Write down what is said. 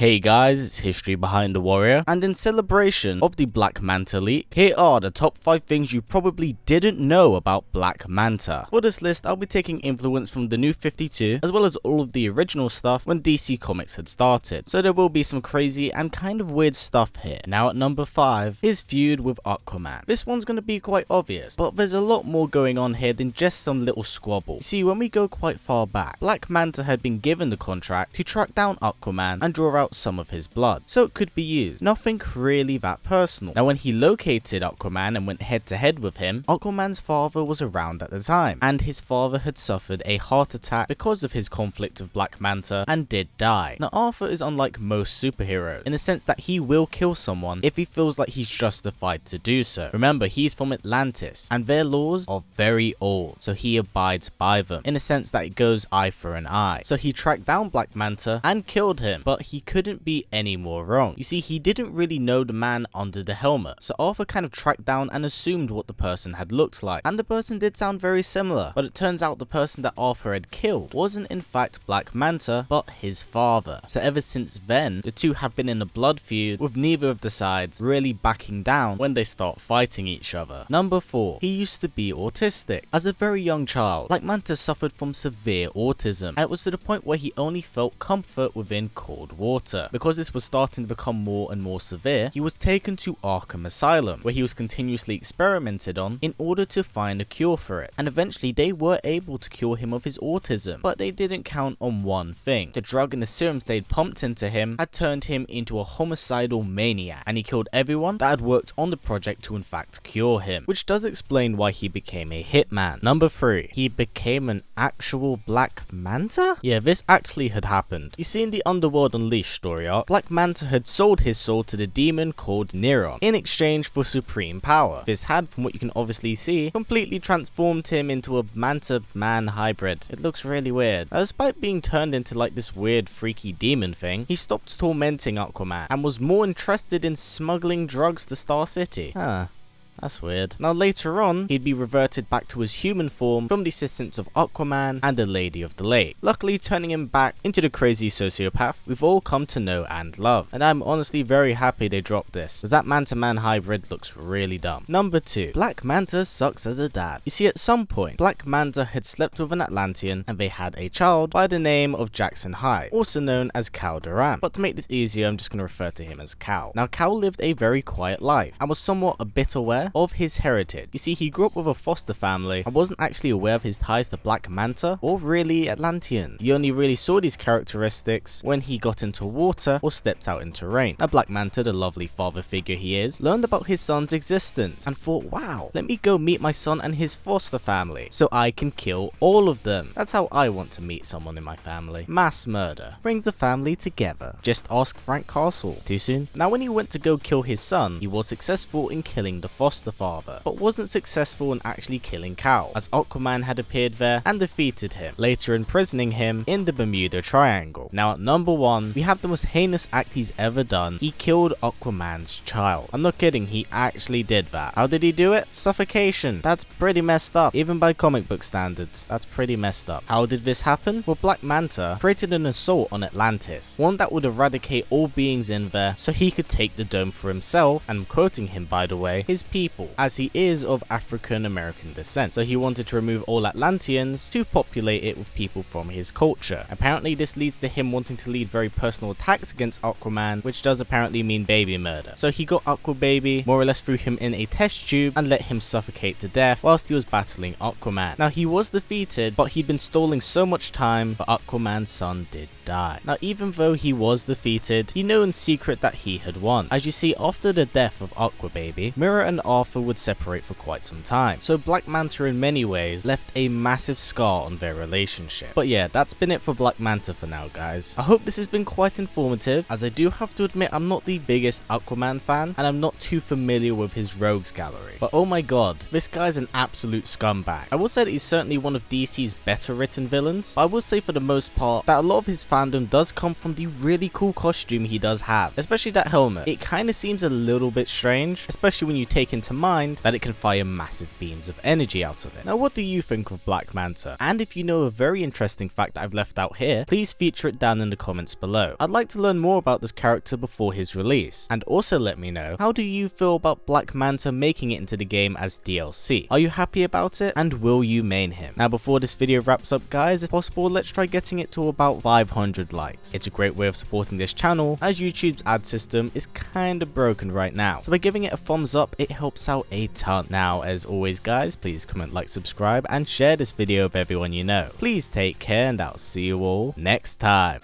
Hey guys, it's History Behind the Warrior, and in celebration of the Black Manta leak, here are the top 5 things you probably didn't know about Black Manta. For this list, I'll be taking influence from the New 52, as well as all of the original stuff when DC Comics had started, so there will be some crazy and kind of weird stuff here. Now at number 5, his feud with Aquaman. This one's going to be quite obvious, but there's a lot more going on here than just some little squabble. You see, when we go quite far back, Black Manta had been given the contract to track down Aquaman and draw out some of his blood, so it could be used. Nothing really that personal. Now when he located Aquaman and went head to head with him, Aquaman's father was around at the time, and his father had suffered a heart attack because of his conflict with Black Manta and did die. Now Arthur is unlike most superheroes in the sense that he will kill someone if he feels like he's justified to do so. Remember, he's from Atlantis and their laws are very old, so he abides by them in the sense that it goes eye for an eye. So he tracked down Black Manta and killed him, but he couldn't be any more wrong. You see, he didn't really know the man under the helmet, so Arthur kind of tracked down and assumed what the person had looked like, and the person did sound very similar, but it turns out the person that Arthur had killed wasn't in fact Black Manta, but his father. So ever since then, the two have been in a blood feud, with neither of the sides really backing down when they start fighting each other. Number 4, he used to be autistic. As a very young child, Black Manta suffered from severe autism, and it was to the point where he only felt comfort within cold water. Because this was starting to become more and more severe, he was taken to Arkham Asylum, where he was continuously experimented on in order to find a cure for it, and eventually they were able to cure him of his autism, but they didn't count on one thing. The drug and the serums they'd pumped into him had turned him into a homicidal maniac, and he killed everyone that had worked on the project to in fact cure him, which does explain why he became a hitman. Number 3, he became an actual Black Manta? Yeah, this actually had happened. You see, in the Underworld Unleashed story arc, Black Manta had sold his soul to the demon called Neron in exchange for supreme power. This had, from what you can obviously see, completely transformed him into a Manta-man hybrid. It looks really weird. Now, despite being turned into like this weird freaky demon thing, he stopped tormenting Aquaman and was more interested in smuggling drugs to Star City. That's weird. Now later on, he'd be reverted back to his human form from the assistance of Aquaman and the Lady of the Lake, luckily turning him back into the crazy sociopath we've all come to know and love. And I'm honestly very happy they dropped this, because that man-to-man hybrid looks really dumb. Number 2, Black Manta sucks as a dad. You see, at some point, Black Manta had slept with an Atlantean and they had a child by the name of Jackson Hyde, also known as Cal Duran. But to make this easier, I'm just going to refer to him as Cal. Now Cal lived a very quiet life and was somewhat a bit aware of his heritage. You see, he grew up with a foster family and wasn't actually aware of his ties to Black Manta or really Atlantean. He only really saw these characteristics when he got into water or stepped out into rain. Now Black Manta, the lovely father figure he is, learned about his son's existence and thought, wow, let me go meet my son and his foster family so I can kill all of them. That's how I want to meet someone in my family. Mass murder brings the family together. Just ask Frank Castle. Too soon? Now when he went to go kill his son, he was successful in killing the foster father, but wasn't successful in actually killing Cal, as Aquaman had appeared there and defeated him, later imprisoning him in the Bermuda Triangle. Now at number 1, we have the most heinous act he's ever done. He killed Aquaman's child. I'm not kidding, he actually did that. How did he do it? Suffocation. That's pretty messed up, even by comic book standards. That's pretty messed up. How did this happen? Well, Black Manta created an assault on Atlantis, one that would eradicate all beings in there so he could take the dome for himself, and quoting him by the way, his people, as he is of African American descent. So he wanted to remove all Atlanteans to populate it with people from his culture. Apparently this leads to him wanting to lead very personal attacks against Aquaman, which does apparently mean baby murder. So he got Aqua Baby, more or less threw him in a test tube and let him suffocate to death whilst he was battling Aquaman. Now he was defeated, but he'd been stalling so much time, but Aquaman's son did die. Now even though he was defeated, he knew in secret that he had won. As you see, after the death of Aqua Baby, Mira and Arthur would separate for quite some time, so Black Manta in many ways left a massive scar on their relationship. But yeah, that's been it for Black Manta for now, guys. I hope this has been quite informative, as I do have to admit I'm not the biggest Aquaman fan and I'm not too familiar with his rogues gallery, but oh my god, this guy's an absolute scumbag. I will say that he's certainly one of DC's better written villains, but I will say for the most part that a lot of his fandom does come from the really cool costume he does have, especially that helmet. It kind of seems a little bit strange, especially when you take into to mind that it can fire massive beams of energy out of it. Now what do you think of Black Manta? And if you know a very interesting fact that I've left out here, please feature it down in the comments below. I'd like to learn more about this character before his release. And also let me know, how do you feel about Black Manta making it into the game as DLC? Are you happy about it? And will you main him? Now before this video wraps up guys, if possible let's try getting it to about 500 likes. It's a great way of supporting this channel as YouTube's ad system is kinda broken right now. So by giving it a thumbs up it helps out a ton. Now as always guys, please comment, like, subscribe and share this video with everyone you know. Please take care and I'll see you all next time.